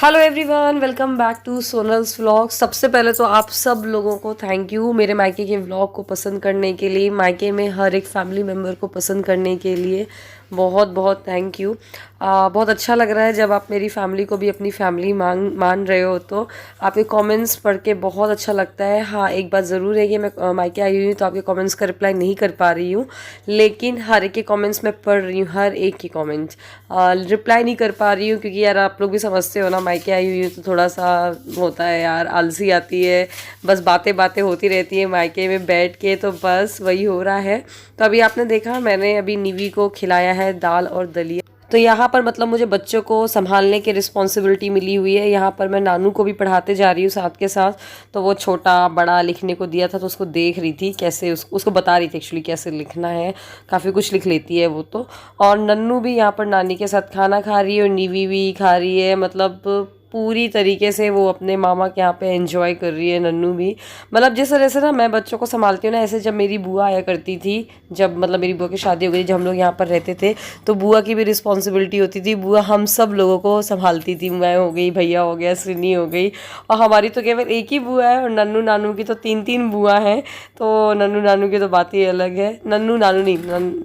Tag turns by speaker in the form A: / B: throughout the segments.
A: Hello everyone, welcome back to Sonal's vlog. सबसे पहले तो आप सब लोगों को थैंक यू मेरे मायके के व्लॉग को पसंद करने के लिए, मायके में हर एक फैमिली मेम्बर को पसंद करने के लिए बहुत बहुत थैंक यू। बहुत अच्छा लग रहा है जब आप मेरी फैमिली को भी अपनी फैमिली मान रहे हो। तो आपके कमेंट्स पढ़ के बहुत अच्छा लगता है। हाँ, एक बात ज़रूर है कि मैं मायके आई हुई हूँ तो आपके कमेंट्स का रिप्लाई नहीं कर पा रही हूँ, लेकिन हर एक के कमेंट्स मैं पढ़ रही हूँ, हर एक के कमेंट्स। रिप्लाई नहीं कर पा रही हूँ क्योंकि यार आप लोग भी समझते हो ना, मायके आई हुई हूँ तो थोड़ा सा होता है यार, आलसी आती है, बस बातें बातें होती रहती है मायके में बैठ के, तो बस वही हो रहा है। तो अभी आपने देखा मैंने अभी निवी को खिलाया है दाल और दलिया। तो यहाँ पर मतलब मुझे बच्चों को संभालने की रिस्पॉन्सिबिलिटी मिली हुई है। यहाँ पर मैं नानू को भी पढ़ाते जा रही हूँ साथ के साथ। तो वो छोटा बड़ा लिखने को दिया था तो उसको देख रही थी कैसे, उसको बता रही थी एक्चुअली कैसे लिखना है। काफ़ी कुछ लिख लेती है वो तो। और नन्नू भी यहाँ पर नानी के साथ खाना खा रही है और निवी भी खा रही है। मतलब पूरी तरीके से वो अपने मामा के यहाँ पे एंजॉय कर रही है नन्नू भी। मतलब जिस तरह से ना मैं बच्चों को संभालती हूँ ना, ऐसे जब मेरी बुआ आया करती थी, जब मतलब मेरी बुआ की शादी हो गई, जब हम लोग यहाँ पर रहते थे, तो बुआ की भी रिस्पॉन्सिबिलिटी होती थी। बुआ हम सब लोगों को संभालती थी। मैं हो गई, भैया हो गया, सिनी हो गई, और हमारी तो केवल एक ही बुआ है और नन्नू नानू की तो तीन तीन बुआ हैं। तो नन्नू नानू की तो बात ही अलग है। नन्नू नानू नहीं,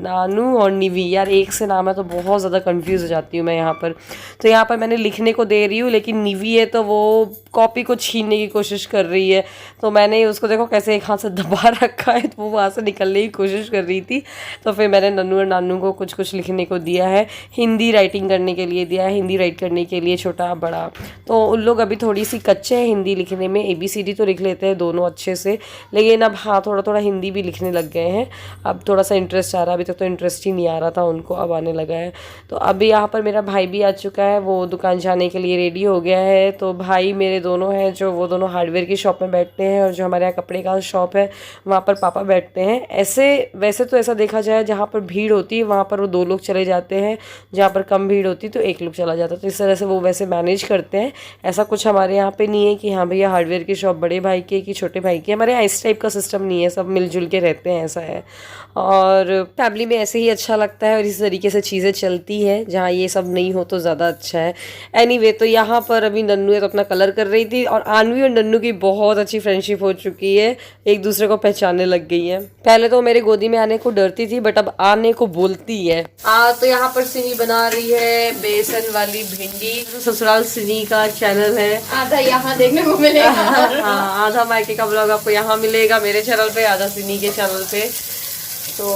A: नानू और निवी, यार एक से नाम है तो बहुत ज़्यादा कन्फ्यूज़ हो जाती हूँ मैं यहाँ पर। तो यहाँ पर मैंने लिखने को दे रही हूँ, लेकिन निवी है तो वो कॉपी को छीनने की कोशिश कर रही है। तो मैंने उसको देखो कैसे एक हाथ से दबा रखा है, तो वो वहाँ से निकलने की कोशिश कर रही थी। तो फिर मैंने नन्नू और नानू को कुछ कुछ लिखने को दिया है, हिंदी राइटिंग करने के लिए दिया है, हिंदी राइट करने के लिए, छोटा बड़ा। तो उन लोग अभी थोड़ी सी कच्चे हैं हिंदी लिखने में। ABCD तो लिख लेते हैं दोनों अच्छे से, लेकिन अब हाँ थोड़ा थोड़ा हिंदी भी लिखने लग गए हैं। अब थोड़ा सा इंटरेस्ट आ रहा है, अभी तक तो इंटरेस्ट ही नहीं आ रहा था उनको, अब आने लगा है। तो अभी यहाँ पर मेरा भाई भी आ चुका है, वो दुकान जाने के लिए रेडी हो गया है। तो भाई मेरे दोनों हैं जो, वो दोनों हार्डवेयर की शॉप में बैठते हैं, और जो हमारे यहाँ कपड़े का शॉप है वहाँ पर पापा बैठते हैं। ऐसे वैसे तो ऐसा देखा जाए जहाँ पर भीड़ होती है वहाँ पर वो दो लोग चले जाते हैं, जहाँ पर कम भीड़ होती है तो एक लोग चला जाता है। तो इस तरह से वो वैसे मैनेज करते हैं। ऐसा कुछ हमारे यहाँ पे नहीं है कि हाँ भैया हार्डवेयर की शॉप बड़े भाई की कि छोटे भाई की। हमारे यहाँ इस टाइप का सिस्टम नहीं है, सब मिलजुल के रहते हैं, ऐसा है। और फैमिली में ऐसे ही अच्छा लगता है और इस तरीके से चीज़ें चलती है, जहाँ ये सब नहीं हो तो ज़्यादा अच्छा है। एनीवे, तो यहाँ पर अभी नन्नू है तो अपना कलर कर रही थी, और आनवी और नन्नू की बहुत अच्छी फ्रेंडशिप हो चुकी है, एक दूसरे को पहचानने लग गई है। पहले तो मेरे गोदी में आने को डरती थी, बट अब आने को बोलती है। तो यहाँ पर सिनी बना रही है बेसन वाली भिंडी। ससुराल सिनी का चैनल है,
B: आधा यहाँ देखने को मिलेगा।
A: हाँ, आधा मायके का ब्लॉग आपको यहाँ मिलेगा मेरे चैनल पे, आधा सिनी के चैनल पे। तो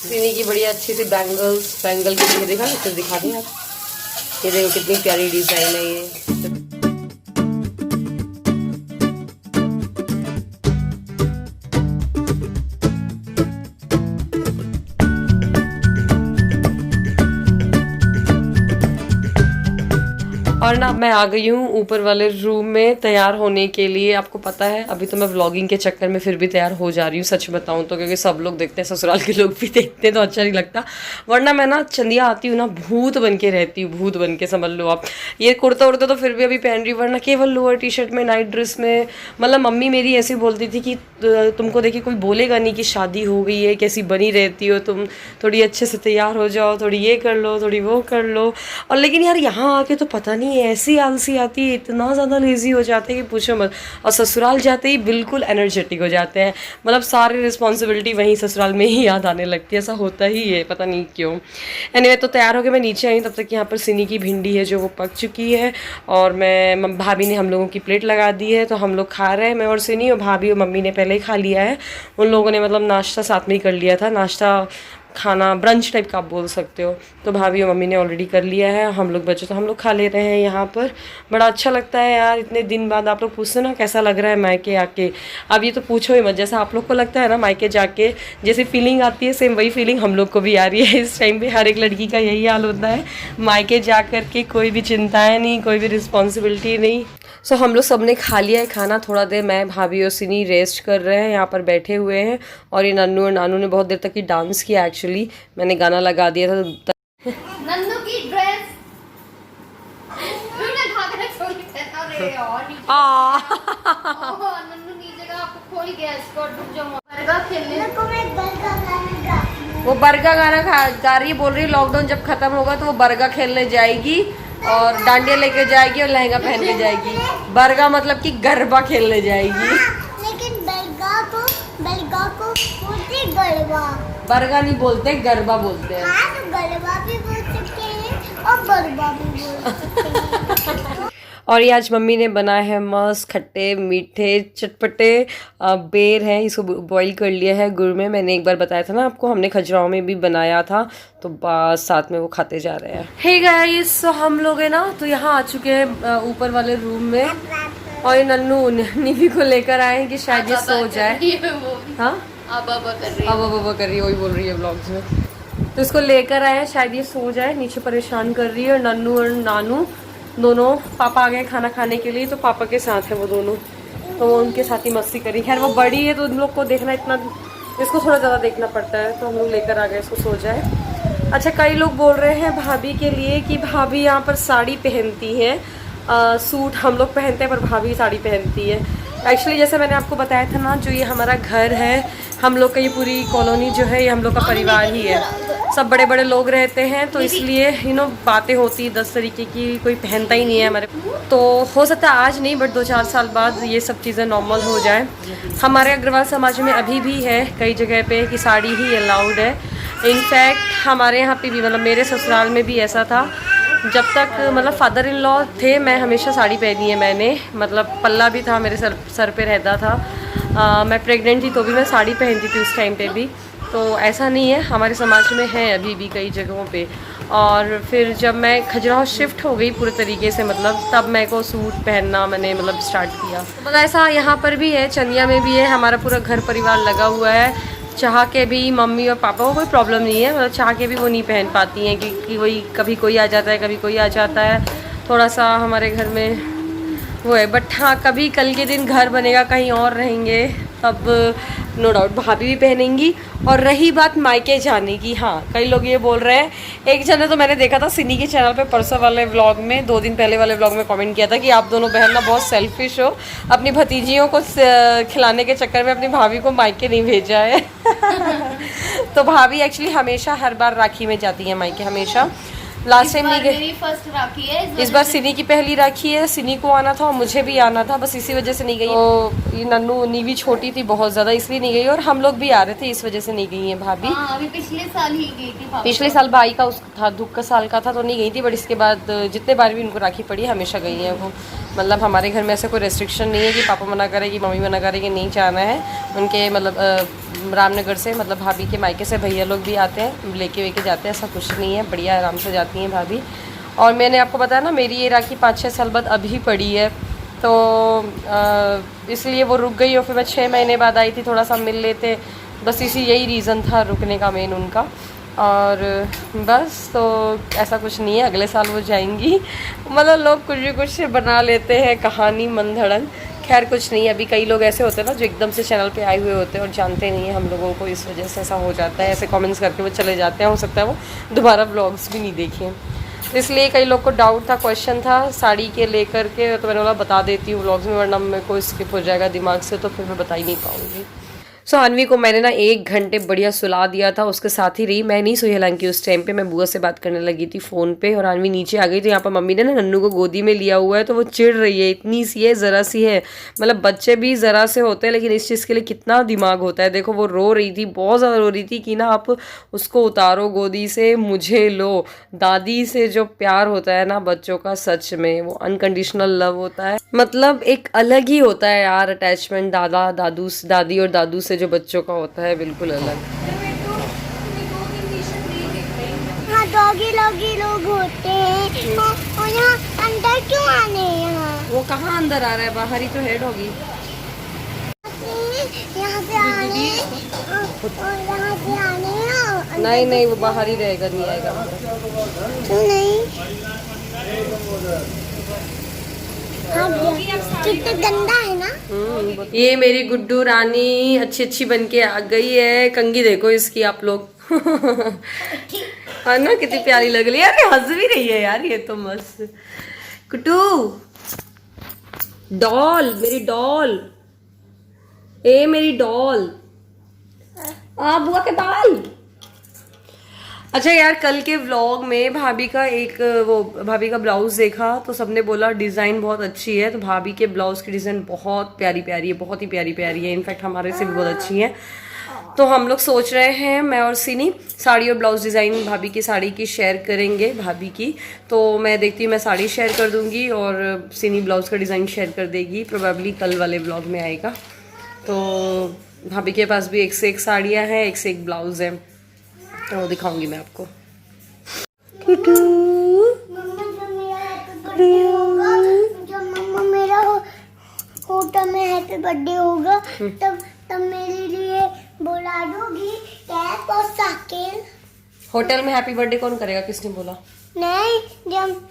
A: सिनी की बड़ी अच्छी सी बैंगल की देखा, तो दिखा दें आप, ये देखो कितनी प्यारी डिजाइन है ये। और ना मैं आ गई हूँ ऊपर वाले रूम में तैयार होने के लिए। आपको पता है अभी तो मैं व्लॉगिंग के चक्कर में फिर भी तैयार हो जा रही हूँ, सच बताऊँ तो, क्योंकि सब लोग देखते हैं, ससुराल के लोग भी देखते हैं तो अच्छा नहीं लगता। वरना मैं ना चंदिया आती हूँ ना भूत बन के रहती हूँ, भूत बन के समझ लो आप। ये कुर्ता उड़ता तो फिर भी अभी पहन रही हूँ, वरना केवल लोअर टी-शर्ट में, नाइट ड्रेस में। मतलब मम्मी मेरी ऐसी बोलती थी कि तुमको देखिए कोई बोलेगा नहीं कि शादी हो गई है, कैसी बनी रहती हो तुम, थोड़ी अच्छे से तैयार हो जाओ, थोड़ी ये कर लो, थोड़ी वो कर लो। और लेकिन यार यहाँ आके तो पता नहीं ऐसी आलसी आती है, इतना ज़्यादा लेजी हो जाते हैं कि पूछो मत। और ससुराल जाते ही बिल्कुल एनर्जेटिक हो जाते हैं, मतलब सारी रिस्पॉन्सिबिलिटी वहीं ससुराल में ही याद आने लगती है, ऐसा होता ही है, पता नहीं क्यों। एनीवे, तो तैयार होकर मैं नीचे आई, तब तक यहाँ पर सिनी की भिंडी है जो वो पक चुकी है, और मैं भाभी ने हम लोगों की प्लेट लगा दी है, तो हम लोग खा रहे हैं, मैं और सिनी, और भाभी और मम्मी ने पहले ही खा लिया है। उन लोगों ने मतलब नाश्ता साथ में ही कर लिया था, नाश्ता खाना ब्रंच टाइप का आप बोल सकते हो। तो भाभी और मम्मी ने ऑलरेडी कर लिया है, हम लोग बचे तो हम लोग खा ले रहे हैं यहाँ पर। बड़ा अच्छा लगता है यार, इतने दिन बाद आप लोग पूछते ना कैसा लग रहा है मायके आके। अब ये तो पूछो ही मत, जैसा आप लोग को लगता है ना मायके जाके जैसी फीलिंग आती है, सेम वही फीलिंग हम लोग को भी आ रही है इस टाइम पे। हर एक लड़की का यही हाल होता है, मायके जा कर के कोई भी चिंताएँ नहीं, कोई भी रिस्पॉन्सिबिलिटी नहीं। सो हम लोग सब ने खा लिया है खाना, थोड़ा देर मैं, भाभी और सिनी रेस्ट कर रहे हैं, यहाँ पर बैठे हुए हैं। और ये नन्नू और नानू ने बहुत देर तक ही डांस किया, एक्चुअली मैंने गाना लगा दिया था।
B: नन्नू की ड्रेस नन्नू नीचे का आपको खोल के स्कर्ट डूब जाऊंगा। बर्गा खेलने को मैं बर्गा गाना,
A: वो बर्गा गाना गा रही है, बोल रही है लॉकडाउन जब खत्म होगा तो वो बर्गा खेलने जाएगी। और डांडिया लेके जाएगी और लहंगा पहन के जाएगी। बरगा मतलब कि गरबा खेलने जाएगी।
B: लेकिन बरगा को बोलते गरबा।
A: बरगा नहीं बोलते, गरबा बोलते हैं।
B: हाँ, तो गरबा भी बोल सकते हैं और बरबा भी बोल सकते हैं।
A: और ये आज मम्मी ने बनाए हैं मस्त खट्टे मीठे चटपटे बेर हैं। इसको बॉईल कर लिया है गुड़ में। मैंने एक बार बताया था ना आपको, हमने खजुराहो में भी बनाया था, तो बस साथ में वो खाते जा रहे हैं। हे गाइस, तो हम लोग है ना तो यहाँ आ चुके हैं ऊपर वाले रूम में, और ये नन्नू निवी को लेकर आए हैं कि शायद ये सो जाए। हाँ, अब कर रही है, वही बोल रही है व्लॉग्स में। तो इसको लेकर आए हैं, शायद ये सो जाए, नीचे परेशान कर रही है। और नन्नू और नानू दोनों, पापा आ गए खाना खाने के लिए, तो पापा के साथ है वो दोनों, तो वो उनके साथ ही मस्ती करी। खैर वो बड़ी है तो उन लोग को देखना इतना, इसको थोड़ा ज़्यादा देखना पड़ता है, तो हम लोग लेकर आ गए इसको सो जाए। अच्छा, कई लोग बोल रहे हैं भाभी के लिए कि भाभी यहाँ पर साड़ी पहनती है, सूट हम लोग पहनते हैं पर भाभी साड़ी पहनती है। एक्चुअली जैसे मैंने आपको बताया था ना, जो ये हमारा घर है, हम लोग का ये पूरी कॉलोनी जो है ये हम लोग का परिवार ही है, सब बड़े बड़े लोग रहते हैं, तो इसलिए बातें होती 10 तरीके की, कोई पहनता ही नहीं है हमारे। तो हो सकता है आज नहीं, बट 2-4 साल बाद ये सब चीज़ें नॉर्मल हो जाए। हमारे अग्रवाल समाज में अभी भी है कई जगह पे कि साड़ी ही अलाउड है। इनफैक्ट हमारे यहाँ पे भी, मतलब मेरे ससुराल में भी ऐसा था, जब तक मतलब फादर इन लॉ थे, मैं हमेशा साड़ी पहनी है मैंने, मतलब पल्ला भी था मेरे सर पे रहता था। मैं प्रेग्नेंट थी तो भी मैं साड़ी पहनती थी उस टाइम पे भी, तो ऐसा नहीं है, हमारे समाज में है अभी भी कई जगहों पे। और फिर जब मैं खजुराहो शिफ्ट हो गई पूरे तरीके से, मतलब तब मेरे को सूट पहनना मैंने मतलब स्टार्ट किया। मतलब ऐसा यहाँ पर भी है, चंदिया में भी है, हमारा पूरा घर परिवार लगा हुआ है। चाह के भी मम्मी और पापा को कोई प्रॉब्लम नहीं है, मतलब चाह के भी वो नहीं पहन पाती हैं, क्योंकि वही कभी कोई आ जाता है, कभी कोई आ जाता है, थोड़ा सा हमारे घर में वो है। बट हाँ, कभी कल के दिन घर बनेगा, कहीं और रहेंगे, तब नो डाउट भाभी भी पहनेंगी। और रही बात मायके जाने की, हाँ कई लोग ये बोल रहे हैं, एक जने तो मैंने देखा था सिनी के चैनल पे परसों वाले व्लॉग में, 2 दिन पहले वाले व्लॉग में कमेंट किया था कि आप दोनों बहन ना बहुत सेल्फिश हो, अपनी भतीजियों को खिलाने के चक्कर में अपनी भाभी को मायके नहीं भेजा है। तो भाभी एक्चुअली हमेशा हर बार राखी में जाती है मायके, हमेशा। लास्ट टाइम नहीं गई,
B: फर्स्ट राखी है
A: इस बार सिनी की पहली राखी है, सिनी को आना था और मुझे भी आना था, बस इसी वजह से नहीं गई। तो ये नन्नू नीवी छोटी थी बहुत ज़्यादा, इसलिए नहीं गई, और हम लोग भी आ रहे थे, इस वजह से नहीं गई है भाभी।
B: अभी पिछले साल ही गई थी।
A: पिछले साल भाई का उस था, दुख का साल का था, तो नहीं गई थी, बट इसके बाद जितने बार भी उनको राखी पड़ी हमेशा गई हैं वो। मतलब हमारे घर में ऐसे कोई रेस्ट्रिक्शन नहीं है कि पापा मना करे कि मम्मी मना करे कि नहीं जाना है। उनके मतलब रामनगर से, मतलब भाभी के मायके से भैया लोग भी आते हैं, लेके जाते हैं, ऐसा कुछ नहीं है, बढ़िया आराम से जाती हैं भाभी। और मैंने आपको बताया ना, मेरी ये राखी 5-6 साल बाद अभी पड़ी है, तो इसलिए वो रुक गई, और फिर मैं 6 महीने बाद आई थी, थोड़ा सा मिल लेते, बस यही रीज़न था रुकने का मेन उनका। और बस, तो ऐसा कुछ नहीं है, अगले साल वो जाएंगी। मतलब लोग कुछ भी कुछ बना लेते हैं कहानी मनधड़न, खैर कुछ नहीं। अभी कई लोग ऐसे होते हैं ना जो एकदम से चैनल पे आए हुए होते हैं और जानते नहीं है हम लोगों को, इस वजह से ऐसा हो जाता है, ऐसे कमेंट्स करके वो चले जाते हैं, हो सकता है वो दोबारा व्लॉग्स भी नहीं देखें। तो इसलिए कई लोग को डाउट था, क्वेश्चन था साड़ी के लेकर के, तो मैंने बोला बता देती हूँ व्लॉग्स में, वरना मेरे को स्किप हो जाएगा दिमाग से, तो फिर मैं बता ही नहीं पाऊँगी। सो अन्वी को मैंने ना 1 घंटे बढ़िया सुला दिया था, उसके साथ ही रही, मैं नहीं सोई हालांकि उस टाइम पे, मैं बुआ से बात करने लगी थी फ़ोन पे, और अन्वी नीचे आ गई। तो यहाँ पर मम्मी ने ना नन्नू को गोदी में लिया हुआ है, तो वो चिढ़ रही है, इतनी सी है, ज़रा सी है, मतलब बच्चे भी ज़रा से होते हैं, लेकिन इस चीज़ के लिए कितना दिमाग होता है। देखो वो रो रही थी, बहुत ज़्यादा रो रही थी कि ना आप उसको उतारो गोदी से, मुझे लो। दादी से जो प्यार होता है ना बच्चों का, सच में वो अनकंडीशनल लव होता है, मतलब एक अलग ही होता है यार अटैचमेंट, दादी और दादू से जो बच्चों का होता है, बिल्कुल अलग।
B: हाँ, डॉगी लोग होते हैं, और यहाँ अंदर क्यों आने हैं? यहाँ
A: वो कहाँ अंदर आ रहा है, बाहर ही तो है डॉगी।
B: यहाँ पे आने और यहाँ पे आने।
A: नहीं वो बाहर ही रहेगा, नहीं आएगा अंदर।
B: क्यों नहीं? हाँ, कितना गंदा है ना।
A: ये मेरी गुड्डू रानी अच्छी बन के आ गई है। कंगी देखो इसकी आप लोग। है ना, कितनी प्यारी लग रही है यार, हंस भी रही है यार, ये तो मस्त। कुटू डॉल, मेरी डॉल, ए मेरी डॉल, बुआ के बाल। अच्छा यार, कल के व्लॉग में भाभी का ब्लाउज देखा तो सबने बोला डिजाइन बहुत अच्छी है। तो भाभी के ब्लाउज की डिजाइन बहुत प्यारी प्यारी है, बहुत ही प्यारी प्यारी है। इनफैक्ट हमारे से भी बहुत अच्छी है। तो हम लोग सोच रहे हैं, मैं और सिनी, साड़ी और ब्लाउज डिज़ाइन भाभी की साड़ी की शेयर करेंगे भाभी की। तो मैं देखती हूँ, मैं साड़ी शेयर कर दूंगी और सिनी ब्लाउज का डिज़ाइन शेयर कर देगी। प्रोबेबली कल वाले ब्लॉग में आएगा। तो भाभी के पास भी एक से एक साड़ियाँ हैं, एक से एक ब्लाउज है, तो दिखाऊंगी मैं आपको।
B: मम्मा मेरा होटल में हैप्पी बर्थडे होगा तब मेरे लिए बुला दोगी कैप और साइकिल।
A: होटल में हैप्पी बर्थडे कौन करेगा, किसने बोला?
B: नहीं,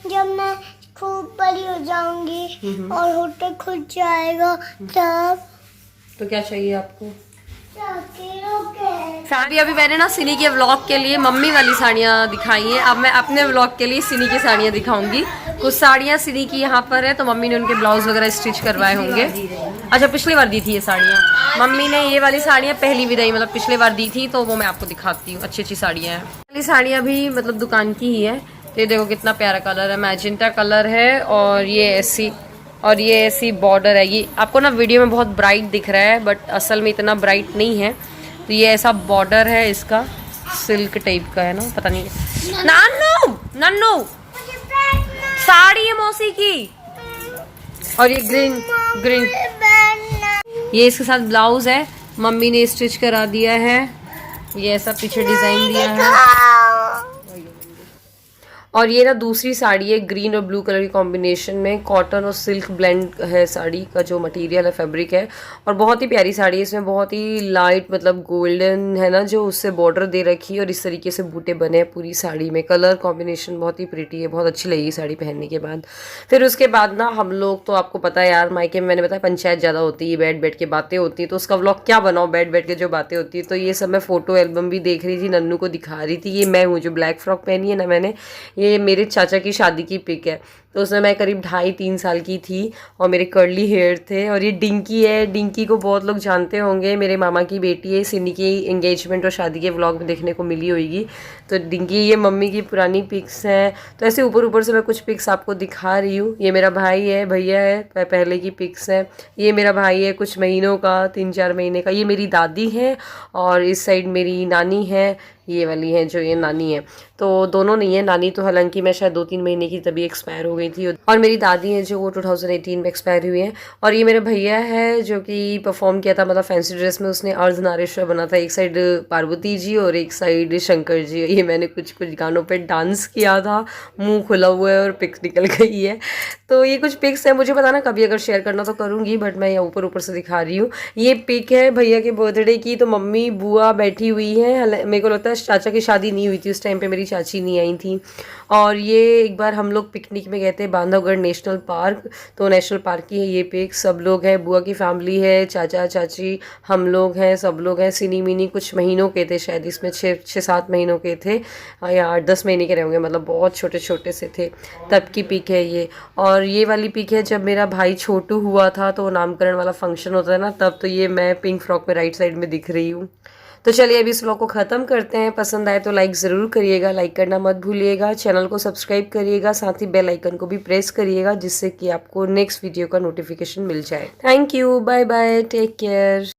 B: जब मैं खूब बड़ी हो जाऊंगी और होटल खुल जाएगा तब।
A: तो क्या चाहिए आपको?
B: साड़ी।
A: अभी मैंने ना सिनी के व्लॉग के लिए मम्मी वाली साड़ियाँ दिखाई हैं। अब मैं अपने व्लॉग के लिए सिनी की साड़ियाँ दिखाऊंगी। कुछ साड़ियाँ सिनी की यहाँ पर है, तो मम्मी ने उनके ब्लाउज वगैरह स्टिच करवाए होंगे। अच्छा, पिछली बार दी थी ये साड़ियाँ मम्मी ने। ये वाली साड़ियाँ पहली विदाई मतलब पिछले बार दी थी, तो वो मैं आपको दिखाती हूँ। अच्छी अच्छी साड़ियाँ हैं। वाली साड़ियाँ भी मतलब दुकान की ही है। ये देखो कितना प्यारा कलर है, मैजेंटा कलर है। और ये ऐसी बॉर्डर है। ये आपको ना वीडियो में बहुत ब्राइट दिख रहा है, बट असल में इतना ब्राइट नहीं है। तो ये ऐसा बॉर्डर है इसका, सिल्क टाइप का है ना, पता नहीं। नन्नू साड़ी है मौसी की। और ये ग्रीन ये इसके साथ ब्लाउज है, मम्मी ने स्टिच करा दिया है। ये ऐसा पीछे डिजाइन दिया है। और ये ना दूसरी साड़ी है, ग्रीन और ब्लू कलर की कॉम्बिनेशन में। कॉटन और सिल्क ब्लेंड है साड़ी का जो मटेरियल है, फैब्रिक है। और बहुत ही प्यारी साड़ी है। इसमें बहुत ही लाइट मतलब गोल्डन है ना, जो उससे बॉर्डर दे रखी है और इस तरीके से बूटे बने हैं पूरी साड़ी में। कलर कॉम्बिनेशन बहुत ही प्रिटी है, बहुत अच्छी लगी साड़ी पहनने के बाद। फिर उसके बाद ना हम लोग, तो आपको पता है यार, मायके में मैंने बताया पंचायत ज़्यादा होती है, बैठ के बातें होती हैं। तो उसका व्लॉग क्या बनाओ, बैठ के जो बातें होती है। तो ये सब मैं फोटो एल्बम भी देख रही थी, नन्नू को दिखा रही थी। ये मैं हूँ जो ब्लैक फ्रॉक पहनी है ना मैंने, ये मेरे चाचा की शादी की पिक है। तो उसमें मैं करीब 2.5-3 साल की थी और मेरे कर्ली हेयर थे। और ये डिंकी है, डिंकी को बहुत लोग जानते होंगे, मेरे मामा की बेटी है। सिनी की एंगेजमेंट और शादी के व्लॉग में देखने को मिली होगी। तो डिंकी, ये मम्मी की पुरानी पिक्स हैं। तो ऐसे ऊपर से मैं कुछ पिक्स आपको दिखा रही हूँ। ये मेरा भाई है, भैया है, पहले की पिक्स हैं। ये मेरा भाई है कुछ महीनों का, 3-4 महीने का। ये मेरी दादी है और इस साइड मेरी नानी है। ये वाली है जो ये नानी है। तो दोनों नहीं है, नानी तो हालांकि मैं शायद 2-3 महीने की तभी एक्सपायर हो गई थी। और मेरी दादी है जो वो 2018 में एक्सपायर हुई है। और ये मेरा भैया है जो कि परफॉर्म किया था, मतलब फैंसी ड्रेस में उसने अर्धनारीश्वर बना था। एक साइड पार्वती जी और एक साइड शंकर जी। ये मैंने कुछ गानों पे डांस किया था, मुंह खुला हुआ है और पिक्स निकल गई है। तो ये कुछ पिक्स है, मुझे बताना कभी अगर शेयर करना तो करूँगी, बट मैं यहाँ ऊपर से दिखा रही हूँ। ये पिक है भैया के बर्थडे की। तो मम्मी बुआ बैठी हुई है। मेरे को लगता है चाचा की शादी नहीं हुई थी उस टाइम पे, मेरी चाची नहीं आई थी। और ये एक बार हम लोग पिकनिक में गए थे बांधवगढ़ नेशनल पार्क। तो नेशनल पार्क की है ये पिक। सब लोग हैं, बुआ की फैमिली है, चाचा चाची, हम लोग हैं, सब लोग हैं। सिनी मिनी कुछ महीनों के थे शायद, इसमें 6-7 महीनों के थे या 8-10 महीने के रहेंगे, मतलब बहुत छोटे छोटे से थे तब की पिक है ये। और ये वाली पिक है जब मेरा भाई छोटू हुआ था, तो नामकरण वाला फंक्शन होता है ना, तब। तो ये मैं पिंक फ्रॉक में राइट साइड में दिख रही हूँ। तो चलिए अभी इस व्लॉग को ख़त्म करते हैं। पसंद आए तो लाइक ज़रूर करिएगा, लाइक करना मत भूलिएगा। चैनल को सब्सक्राइब करिएगा, साथ ही बेल आइकन को भी प्रेस करिएगा, जिससे कि आपको नेक्स्ट वीडियो का नोटिफिकेशन मिल जाए। Thank you, bye bye, take care.